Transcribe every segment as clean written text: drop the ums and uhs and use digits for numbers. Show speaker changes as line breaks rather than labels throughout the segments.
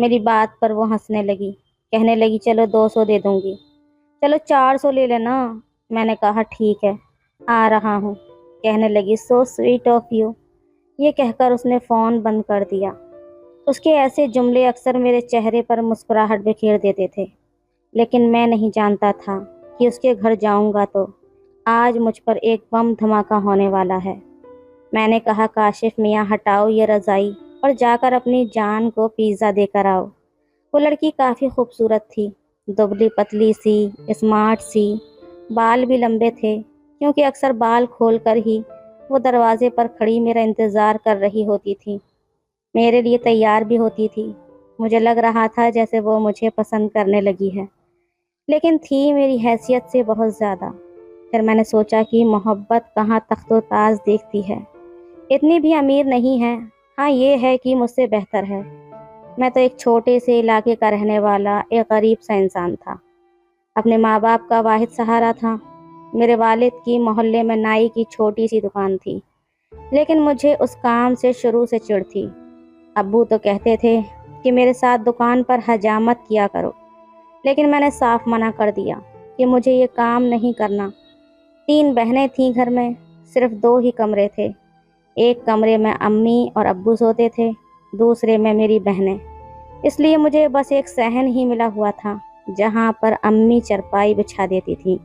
میری بات پر وہ ہنسنے لگی، کہنے لگی چلو 200 دے دوں گی۔ چلو 400 لے لینا۔ میں نے کہا ٹھیک ہے، آ رہا ہوں۔ کہنے لگی سو سویٹ آف یو۔ یہ کہہ کر اس نے فون بند کر دیا۔ اس کے ایسے جملے اکثر میرے چہرے پر مسکراہٹ بکھیر دیتے تھے، لیکن میں نہیں جانتا تھا کہ اس کے گھر جاؤں گا تو آج مجھ پر ایک بم دھماکہ ہونے والا ہے۔ میں نے کہا کاشف میاں ہٹاؤ یہ رضائی اور جا کر اپنی جان کو پیزا دے کر آؤ۔ وہ لڑکی کافی خوبصورت تھی، دبلی پتلی سی، اسمارٹ سی، بال بھی لمبے تھے، کیونکہ اکثر بال کھول کر ہی وہ دروازے پر کھڑی میرا انتظار کر رہی ہوتی تھی، میرے لیے تیار بھی ہوتی تھی۔ مجھے لگ رہا تھا جیسے وہ مجھے پسند کرنے لگی ہے، لیکن تھی میری حیثیت سے بہت زیادہ۔ پھر میں نے سوچا کہ محبت کہاں تخت و تاج دیکھتی ہے، اتنی بھی امیر نہیں ہے، ہاں یہ ہے کہ مجھ سے بہتر ہے۔ میں تو ایک چھوٹے سے علاقے کا رہنے والا ایک غریب سا انسان تھا، اپنے ماں باپ کا واحد سہارا تھا۔ میرے والد کی محلے میں نائی کی چھوٹی سی دکان تھی، لیکن مجھے اس کام سے شروع سے چڑ تھی۔ ابو تو کہتے تھے کہ میرے ساتھ دکان پر حجامت کیا کرو، لیکن میں نے صاف منع کر دیا کہ مجھے یہ کام نہیں کرنا۔ 3 بہنیں تھیں گھر میں، صرف 2 ہی کمرے تھے۔ ایک کمرے میں امی اور ابو سوتے تھے، دوسرے میں میری بہنیں۔ اس لیے مجھے بس ایک صحن ہی ملا ہوا تھا جہاں پر امی چرپائی بچھا دیتی تھی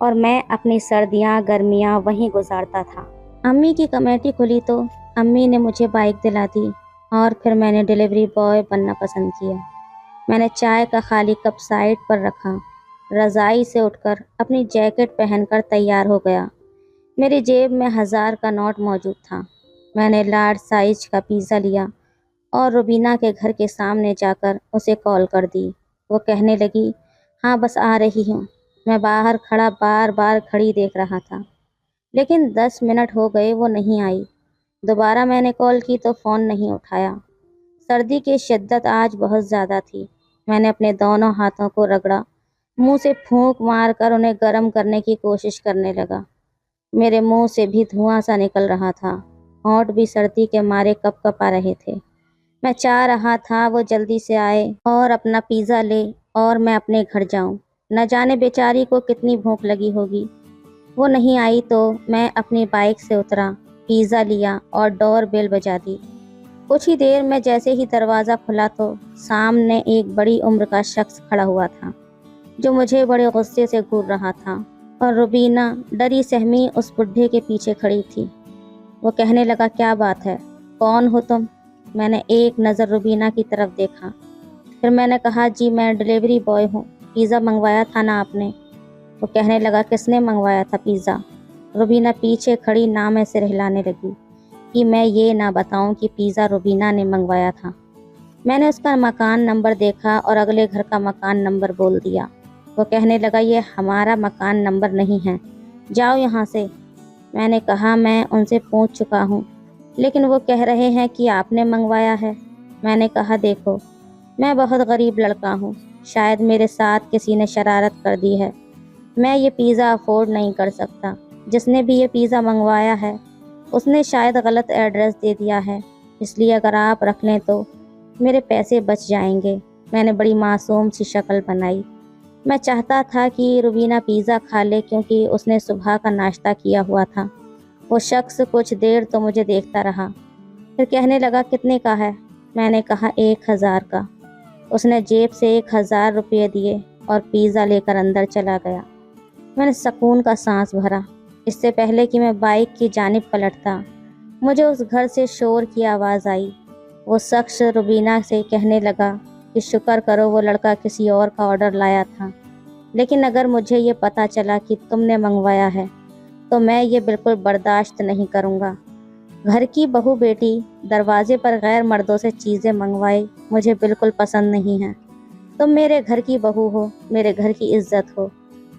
اور میں اپنی سردیاں گرمیاں وہیں گزارتا تھا۔ امی کی کمیٹی کھلی تو امی نے مجھے بائک دلا دی اور پھر میں نے ڈیلیوری بوائے بننا پسند کیا۔ میں نے چائے کا خالی کپ سائڈ پر رکھا، رضائی سے اٹھ کر اپنی جیکٹ پہن کر تیار ہو گیا۔ میری جیب میں 1000 کا نوٹ موجود تھا۔ میں نے لارج سائز کا پیزا لیا اور روبینہ کے گھر کے سامنے جا کر اسے کال کر دی۔ وہ کہنے لگی ہاں بس آ رہی ہوں۔ میں باہر کھڑا بار بار گھڑی دیکھ رہا تھا، لیکن 10 منٹ ہو گئے وہ نہیں آئی۔ دوبارہ میں نے کال کی تو فون نہیں اٹھایا۔ سردی کی شدت آج بہت زیادہ تھی۔ میں نے اپنے دونوں ہاتھوں کو رگڑا، منہ سے پھونک مار کر انہیں گرم کرنے کی کوشش کرنے لگا۔ میرے منہ سے بھی دھواں سا نکل رہا تھا، ہونٹ بھی سردی کے مارے کپ کپا رہے تھے۔ میں چاہ رہا تھا وہ جلدی سے آئے اور اپنا پیزا لے اور میں اپنے گھر جاؤں۔ نہ جانے بیچاری کو کتنی بھوک لگی ہوگی۔ وہ نہیں آئی تو میں اپنی بائک سے اترا، پیزا لیا اور ڈور بیل بجا دی۔ کچھ ہی دیر میں جیسے ہی دروازہ کھلا تو سامنے ایک بڑی عمر کا شخص کھڑا ہوا تھا جو مجھے بڑے غصے سے گھور رہا تھا، اور روبینہ ڈری سہمی اس بڈھے کے پیچھے کھڑی تھی۔ وہ کہنے لگا کیا بات ہے، کون ہو تم؟ میں نے ایک نظر روبینہ کی طرف دیکھا، پھر میں نے کہا جی میں ڈیلیوری بوائے ہوں، پیزا منگوایا تھا نا آپ نے؟ وہ کہنے لگا کس نے منگوایا تھا پیزا؟ روبینہ پیچھے کھڑی نہ میں سر ہلانے لگی کہ میں یہ نہ بتاؤں کہ پیزا روبینہ نے منگوایا تھا۔ میں نے اس کا مکان نمبر دیکھا اور اگلے گھر کا مکان نمبر بول دیا۔ وہ کہنے لگا یہ ہمارا مکان نمبر نہیں ہے، جاؤ یہاں سے۔ میں نے کہا میں ان سے پوچھ چکا ہوں، لیکن وہ کہہ رہے ہیں کہ آپ نے منگوایا ہے۔ میں نے کہا دیکھو میں بہت غریب لڑکا ہوں، شاید میرے ساتھ کسی نے شرارت کر دی ہے، میں یہ پیزا افورڈ نہیں کر سکتا۔ جس نے بھی یہ پیزا منگوایا ہے اس نے شاید غلط ایڈریس دے دیا ہے، اس لیے اگر آپ رکھ لیں تو میرے پیسے بچ جائیں گے۔ میں نے بڑی معصوم سی شکل بنائی۔ میں چاہتا تھا کہ روبینہ پیزا کھا لے کیونکہ اس نے صبح کا ناشتہ کیا ہوا تھا۔ وہ شخص کچھ دیر تو مجھے دیکھتا رہا، پھر کہنے لگا کتنے کا ہے؟ میں نے کہا 1000 کا۔ اس نے جیب سے 1000 روپے دیے اور پیزا لے کر اندر چلا گیا۔ میں نے سکون کا سانس بھرا۔ اس سے پہلے کہ میں بائک کی جانب پلٹتا مجھے اس گھر سے شور کی آواز آئی۔ وہ شخص روبینہ سے کہنے لگا کہ شکر کرو وہ لڑکا کسی اور کا آرڈر لایا تھا، لیکن اگر مجھے یہ پتہ چلا کہ تم نے منگوایا ہے تو میں یہ بالکل برداشت نہیں کروں گا۔ گھر کی بہو بیٹی دروازے پر غیر مردوں سے چیزیں منگوائے مجھے بالکل پسند نہیں ہے۔ تم میرے گھر کی بہو ہو، میرے گھر کی عزت ہو۔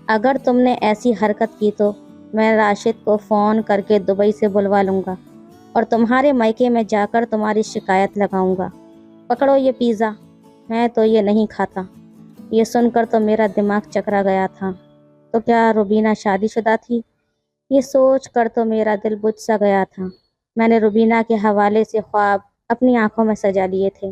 اگر تم نے ایسی حرکت کی تو میں راشد کو فون کر کے دبئی سے بلوا لوں گا اور تمہارے میکے میں جا کر تمہاری شکایت لگاؤں گا۔ پکڑو یہ پیزا، میں تو یہ نہیں کھاتا۔ یہ سن کر تو میرا دماغ چکرا گیا تھا۔ تو کیا روبینہ شادی شدہ تھی؟ یہ سوچ کر تو میرا دل بجھ سا گیا تھا۔ میں نے روبینہ کے حوالے سے خواب اپنی آنکھوں میں سجا لیے تھے۔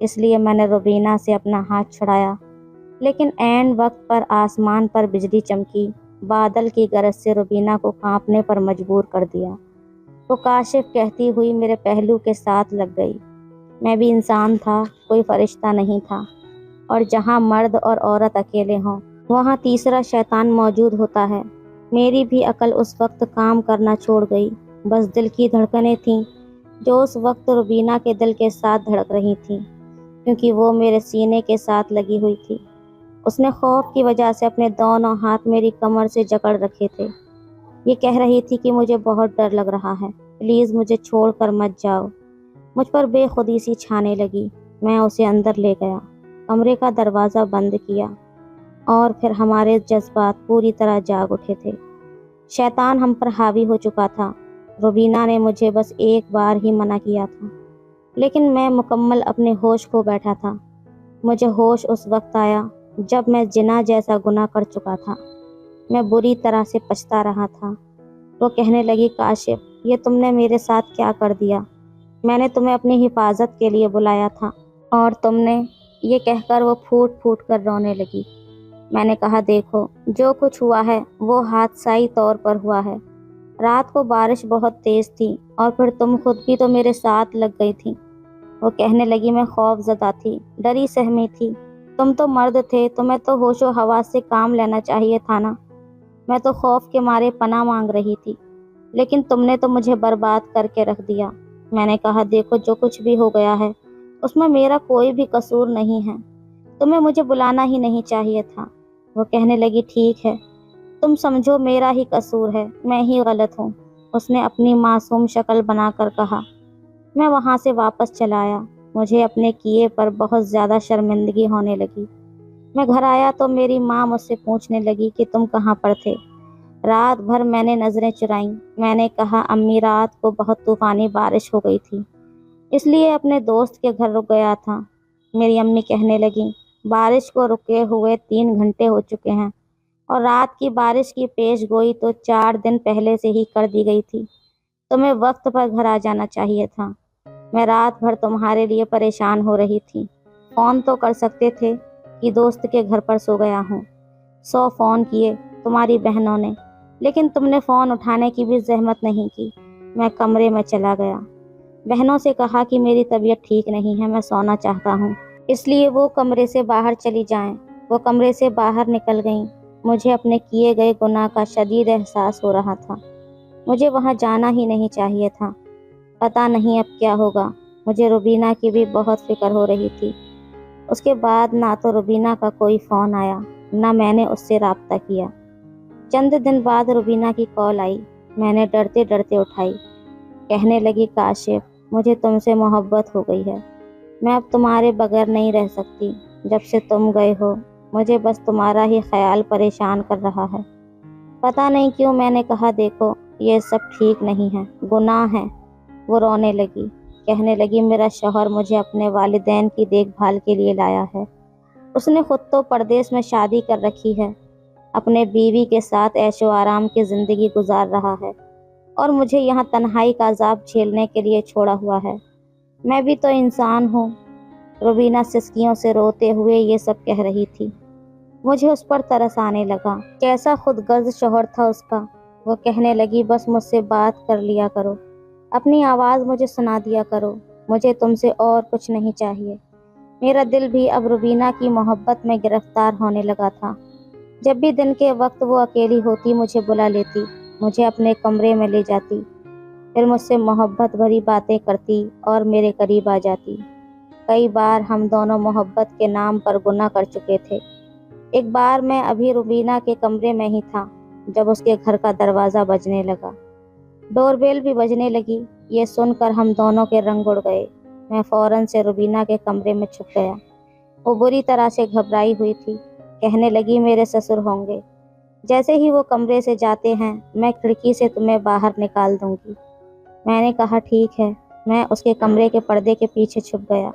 اس لیے میں نے روبینہ سے اپنا ہاتھ چھڑایا، لیکن عین وقت پر آسمان پر بجلی چمکی، بادل کی گرج سے روبینہ کو کانپنے پر مجبور کر دیا۔ وہ کاشف کہتی ہوئی میرے پہلو کے ساتھ لگ گئی۔ میں بھی انسان تھا، کوئی فرشتہ نہیں تھا، اور جہاں مرد اور عورت اکیلے ہوں وہاں تیسرا شیطان موجود ہوتا ہے۔ میری بھی عقل اس وقت کام کرنا چھوڑ گئی، بس دل کی دھڑکنیں تھیں جو اس وقت روبینہ کے دل کے ساتھ دھڑک رہی تھیں، کیونکہ وہ میرے سینے کے ساتھ لگی ہوئی تھی۔ اس نے خوف کی وجہ سے اپنے دونوں ہاتھ میری کمر سے جکڑ رکھے تھے۔ یہ کہہ رہی تھی کہ مجھے بہت ڈر لگ رہا ہے، پلیز مجھے چھوڑ کر مت جاؤ۔ مجھ پر بے خودی سی چھانے لگی۔ میں اسے اندر لے گیا، کمرے کا دروازہ بند کیا، اور پھر ہمارے جذبات پوری طرح جاگ اٹھے تھے۔ شیطان ہم پر حاوی ہو چکا تھا۔ روبینہ نے مجھے بس ایک بار ہی منع کیا تھا، لیکن میں مکمل اپنے ہوش کھو بیٹھا تھا۔ مجھے ہوش اس وقت آیا جب میں زنا جیسا گناہ کر چکا تھا۔ میں بری طرح سے پچھتا رہا تھا۔ وہ کہنے لگی، کاشف، یہ تم نے میرے ساتھ کیا کر دیا؟ میں نے تمہیں اپنی حفاظت کے لیے بلایا تھا اور تم نے، یہ کہہ کر وہ پھوٹ پھوٹ کر رونے لگی۔ میں نے کہا، دیکھو، جو کچھ ہوا ہے وہ حادثائی طور پر ہوا ہے۔ رات کو بارش بہت تیز تھی اور پھر تم خود بھی تو میرے ساتھ لگ گئی تھی۔ وہ کہنے لگی، میں خوف زدہ تھی، ڈری سہمی تھی۔ تم تو مرد تھے، تمہیں تو ہوش و حواس سے کام لینا چاہیے تھا نا۔ میں تو خوف کے مارے پناہ مانگ رہی تھی، لیکن تم نے تو مجھے برباد کر کے رکھ دیا۔ میں نے کہا، دیکھو، جو کچھ بھی ہو گیا ہے اس میں میرا کوئی بھی قصور نہیں ہے، تمہیں مجھے بلانا ہی نہیں چاہیے تھا۔ وہ کہنے لگی، ٹھیک ہے، تم سمجھو میرا ہی قصور ہے، میں ہی غلط ہوں۔ اس نے اپنی معصوم شکل بنا کر کہا۔ میں وہاں سے واپس چلا آیا۔ مجھے اپنے کیے پر بہت زیادہ شرمندگی ہونے لگی۔ میں گھر آیا تو میری ماں مجھ سے پوچھنے لگی کہ تم کہاں پر تھے؟ رات بھر میں نے نظریں چرائیں۔ میں نے کہا، امی، رات کو بہت طوفانی بارش ہو گئی تھی، اس لیے اپنے دوست کے گھر رک گیا تھا۔ میری امی کہنے لگیں، بارش کو رکے ہوئے 3 گھنٹے ہو چکے ہیں، اور رات کی بارش کی پیش گوئی تو 4 دن پہلے سے ہی کر دی گئی تھی۔ تمہیں وقت پر گھر آ جانا چاہیے تھا۔ میں رات بھر تمہارے لیے پریشان ہو رہی تھی۔ فون تو کر سکتے تھے کہ دوست کے گھر پر سو گیا ہوں۔ 100 فون کیے تمہاری بہنوں نے، لیکن تم نے فون اٹھانے کی بھی زحمت نہیں کی۔ میں کمرے میں چلا گیا، بہنوں سے کہا کہ میری طبیعت ٹھیک نہیں ہے، میں سونا چاہتا ہوں، اس لیے وہ کمرے سے باہر چلی جائیں۔ وہ کمرے سے باہر نکل گئیں۔ مجھے اپنے کیے گئے گناہ کا شدید احساس ہو رہا تھا۔ مجھے وہاں جانا ہی نہیں چاہیے تھا۔ پتہ نہیں اب کیا ہوگا۔ مجھے روبینہ کی بھی بہت فکر ہو رہی تھی۔ اس کے بعد نہ تو روبینہ کا کوئی فون آیا، نہ میں نے اس سے رابطہ کیا۔ چند دن بعد روبینہ کی کال آئی۔ میں نے ڈرتے ڈرتے اٹھائی۔ کہنے لگی، کاشف، مجھے تم سے محبت ہو گئی ہے۔ میں اب تمہارے بغیر نہیں رہ سکتی۔ جب سے تم گئے ہو مجھے بس تمہارا ہی خیال پریشان کر رہا ہے۔ پتہ نہیں کیوں میں نے کہا، دیکھو، یہ سب ٹھیک نہیں ہے، گناہ ہے۔ وہ رونے لگی، کہنے لگی، میرا شوہر مجھے اپنے والدین کی دیکھ بھال کے لیے لایا ہے۔ اس نے خود تو پردیس میں شادی کر رکھی ہے، اپنے بیوی کے ساتھ عیش و آرام کی زندگی گزار رہا ہے، اور مجھے یہاں تنہائی کا عذاب جھیلنے کے لیے چھوڑا ہوا ہے۔ میں بھی تو انسان ہوں۔ روبینہ سسکیوں سے روتے ہوئے یہ سب کہہ رہی تھی۔ مجھے اس پر ترس آنے لگا۔ کیسا خود غرض شوہر تھا اس کا۔ وہ کہنے لگی، بس مجھ سے بات کر لیا کرو، اپنی آواز مجھے سنا دیا کرو، مجھے تم سے اور کچھ نہیں چاہیے۔ میرا دل بھی اب روبینہ کی محبت میں گرفتار ہونے لگا تھا۔ جب بھی دن کے وقت وہ اکیلی ہوتی مجھے بلا لیتی، مجھے اپنے کمرے میں لے جاتی، پھر مجھ سے محبت بھری باتیں کرتی اور میرے قریب آ جاتی۔ کئی بار ہم دونوں محبت کے نام پر گناہ کر چکے تھے۔ ایک بار میں ابھی روبینہ کے کمرے میں ہی تھا جب اس کے گھر کا دروازہ بجنے لگا۔ ڈور بیل بھی بجنے لگی۔ یہ سن کر ہم دونوں کے رنگ اڑ گئے۔ میں فوراً سے روبینہ کے کمرے میں چھپ گیا۔ وہ بری طرح سے گھبرائی ہوئی تھی۔ کہنے لگی، میرے سسر ہوں گے، جیسے ہی وہ کمرے سے جاتے ہیں میں کھڑکی سے تمہیں باہر نکال دوں گی۔ میں نے کہا، ٹھیک ہے۔ میں اس کے کمرے کے پردے کے پیچھے چھپ گیا۔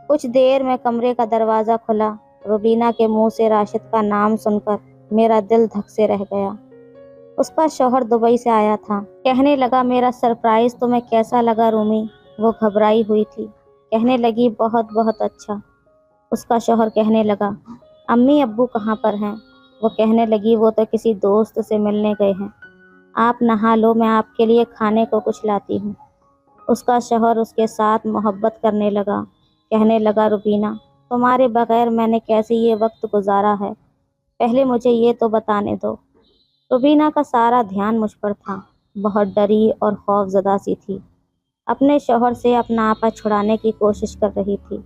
کچھ دیر میں کمرے کا دروازہ کھلا۔ روبینہ کے منہ سے راشد کا نام سن کر میرا دل دھک سے رہ گیا۔ اس کا شوہر دبئی سے آیا تھا۔ کہنے لگا، میرا سرپرائز تمہیں کیسا لگا رومی؟ وہ گھبرائی ہوئی تھی۔ کہنے لگی بہت بہت اچھا۔ اس کا شوہر کہنے لگا امی ابو کہاں پر ہیں؟ وہ کہنے لگی وہ تو کسی دوست سے ملنے گئے ہیں، آپ نہا لو، میں آپ کے لیے کھانے کو کچھ لاتی ہوں۔ اس کا شوہر اس کے ساتھ محبت کرنے لگا، کہنے لگا روبینہ تمہارے بغیر میں نے کیسے یہ وقت گزارا ہے، پہلے مجھے یہ تو بتانے دو۔ روبینہ کا سارا دھیان مجھ پر تھا، بہت ڈری اور خوف زدہ سی تھی، اپنے شوہر سے اپنا آپا چھڑانے کی کوشش کر رہی تھی،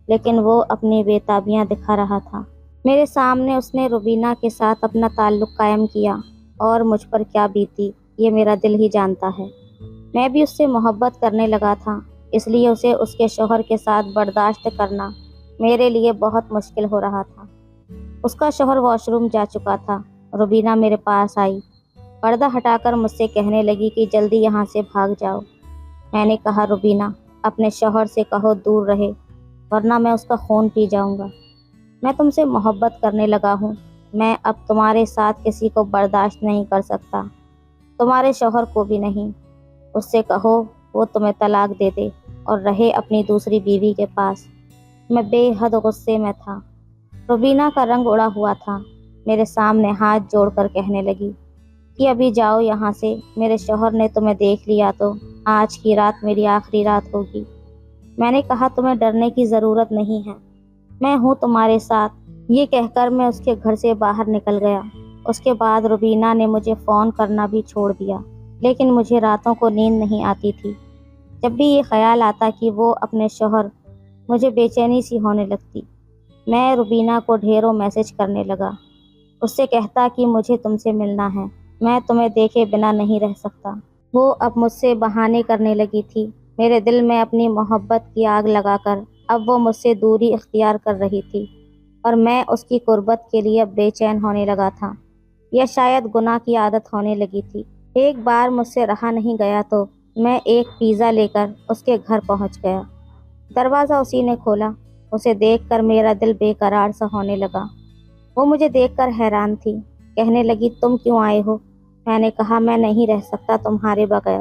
لیکن وہ اپنی بے تابیاں دکھا رہا تھا۔ میرے سامنے اس نے روبینہ کے ساتھ اپنا تعلق قائم کیا اور مجھ پر کیا بیتی یہ میرا دل ہی جانتا ہے۔ میں بھی اس سے محبت کرنے لگا تھا، اس لیے اسے اس کے شوہر کے ساتھ برداشت کرنا میرے لیے بہت مشکل ہو رہا تھا۔ اس کا شوہر واش روم جا چکا تھا۔ روبینہ میرے پاس آئی، پردہ ہٹا کر مجھ سے کہنے لگی کہ جلدی یہاں سے بھاگ جاؤ۔ میں نے کہا روبینہ اپنے شوہر سے کہو دور رہے، ورنہ میں اس کا خون پی جاؤں گا۔ میں تم سے محبت کرنے لگا ہوں، میں اب تمہارے ساتھ کسی کو برداشت نہیں کر سکتا، تمہارے شوہر کو بھی نہیں۔ اس سے کہو وہ تمہیں طلاق دے دے اور رہے اپنی دوسری بیوی کے پاس۔ میں بے حد غصے میں تھا۔ روبینہ کا رنگ اڑا ہوا تھا، میرے سامنے ہاتھ جوڑ کر کہنے لگی کہ ابھی جاؤ یہاں سے، میرے شوہر نے تمہیں دیکھ لیا تو آج کی رات میری آخری رات ہوگی۔ میں نے کہا تمہیں ڈرنے کی ضرورت نہیں ہے، میں ہوں تمہارے ساتھ۔ یہ کہہ کر میں اس کے گھر سے باہر نکل گیا۔ اس کے بعد روبینہ نے مجھے فون کرنا بھی چھوڑ دیا، لیکن مجھے راتوں کو نیند نہیں آتی تھی۔ جب بھی یہ خیال آتا کہ وہ اپنے شوہر، مجھے بے چینی سی ہونے لگتی۔ میں روبینہ کو ڈھیروں میسج کرنے لگا، اس سے کہتا کہ مجھے تم سے ملنا ہے، میں تمہیں دیکھے بنا نہیں رہ سکتا۔ وہ اب مجھ سے بہانے کرنے لگی تھی، میرے دل میں اپنی محبت کی آگ لگا کر اب وہ مجھ سے دوری اختیار کر رہی تھی، اور میں اس کی قربت کے لیے اب بے چین ہونے لگا تھا، یا شاید گناہ کی عادت ہونے لگی تھی۔ ایک بار مجھ سے رہا نہیں گیا تو میں ایک پیزا لے کر اس کے گھر پہنچ گیا۔ دروازہ اسی نے کھولا، اسے دیکھ کر میرا دل بے قرار سا ہونے لگا۔ وہ مجھے دیکھ کر حیران تھی، کہنے لگی تم کیوں آئے ہو؟ میں نے کہا میں نہیں رہ سکتا تمہارے بغیر۔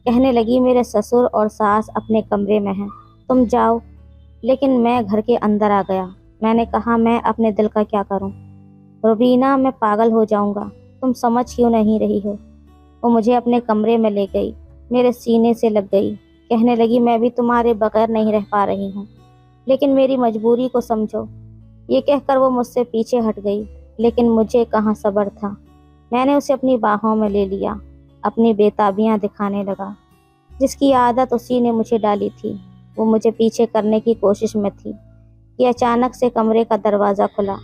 کہنے لگی میرے سسر اور ساس اپنے کمرے میں ہیں، تم جاؤ۔ لیکن میں گھر کے اندر آ گیا۔ میں نے کہا میں اپنے دل کا کیا کروں؟ روبینہ میں پاگل ہو جاؤں گا، تم سمجھ کیوں نہیں رہی ہو؟ وہ مجھے اپنے کمرے میں لے گئی، میرے سینے سے لگ گئی، کہنے لگی میں بھی تمہارے بغیر نہیں رہ پا رہی ہوں، لیکن میری مجبوری کو سمجھو۔ یہ کہہ کر وہ مجھ سے پیچھے ہٹ گئی، لیکن مجھے کہاں صبر تھا۔ میں نے اسے اپنی باہوں میں لے لیا، اپنی بے تابیاں دکھانے لگا، جس کی عادت اسی نے مجھے ڈالی تھی۔ وہ مجھے پیچھے کرنے کی کوشش میں تھی کہ اچانک سے کمرے کا دروازہ کھلا۔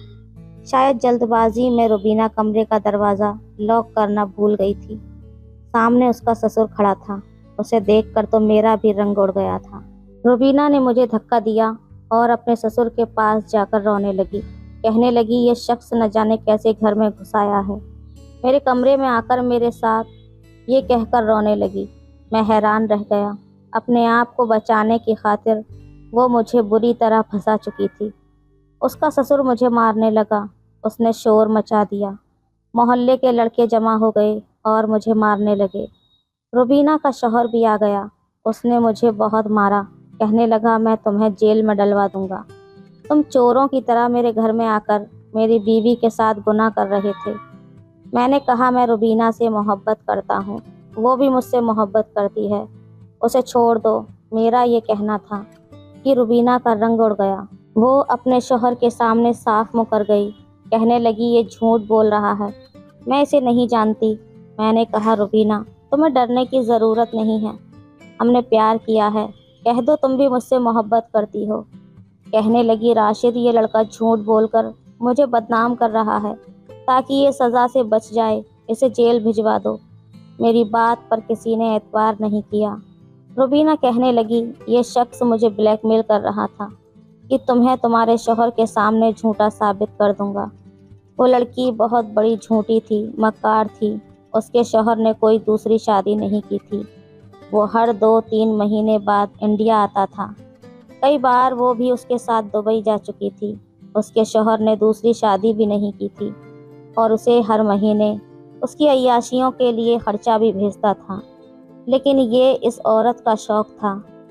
شاید جلد بازی میں روبینہ کمرے کا دروازہ لاک کرنا بھول گئی تھی۔ سامنے اس کا سسر کھڑا تھا، اسے دیکھ کر تو میرا بھی رنگ اڑ گیا تھا۔ روبینہ نے مجھے دھکا دیا اور اپنے سسر کے پاس جا کر رونے لگی، کہنے لگی یہ شخص نہ جانے کیسے گھر میں گھس آیا ہے۔ میرے کمرے میں آ کر میرے ساتھ یہ کہہ کر رونے لگی۔ میں حیران رہ گیا، اپنے آپ کو بچانے کی خاطر وہ مجھے بری طرح پھنسا چکی تھی۔ اس کا سسر مجھے مارنے لگا، اس نے شور مچا دیا، محلے کے لڑکے جمع ہو گئے اور مجھے مارنے لگے۔ روبینہ کا شوہر بھی آ گیا، اس نے مجھے بہت مارا، کہنے لگا میں تمہیں جیل میں ڈلوا دوں گا، تم چوروں کی طرح میرے گھر میں آ کر میری بیوی کے ساتھ گناہ کر رہے تھے۔ میں نے کہا میں روبینہ سے محبت کرتا ہوں، وہ بھی مجھ سے محبت کرتی ہے، اسے چھوڑ دو۔ میرا یہ کہنا تھا کہ روبینہ کا رنگ اڑ گیا۔ وہ اپنے شوہر کے سامنے صاف منہ کر گئی، کہنے لگی یہ جھوٹ بول رہا ہے، میں اسے نہیں جانتی۔ میں نے کہا روبینہ تمہیں ڈرنے کی ضرورت نہیں ہے، ہم نے پیار کیا ہے، کہہ دو تم بھی مجھ سے محبت کرتی ہو۔ کہنے لگی راشد یہ لڑکا جھوٹ بول کر مجھے بدنام کر رہا ہے، تاکہ یہ سزا سے بچ جائے، اسے جیل بھجوا دو۔ میری بات پر کسی نے اعتبار نہیں کیا۔ روبینہ کہنے لگی یہ شخص مجھے بلیک میل کر رہا تھا کہ تمہیں تمہارے شوہر کے سامنے جھوٹا ثابت کر دوں گا۔ وہ لڑکی بہت بڑی جھوٹی تھی، مکار تھی، اس کے شوہر نے کوئی دوسری شادی نہیں کی تھی۔ وہ ہر 2-3 مہینے بعد انڈیا آتا تھا، کئی بار وہ بھی اس کے ساتھ دبئی جا چکی تھی۔ اس کے شوہر نے دوسری شادی بھی نہیں کی تھی اور اسے ہر مہینے اس کی عیاشیوں کے لیے خرچہ بھی بھیجتا تھا، لیکن یہ اس عورت کا شوق تھا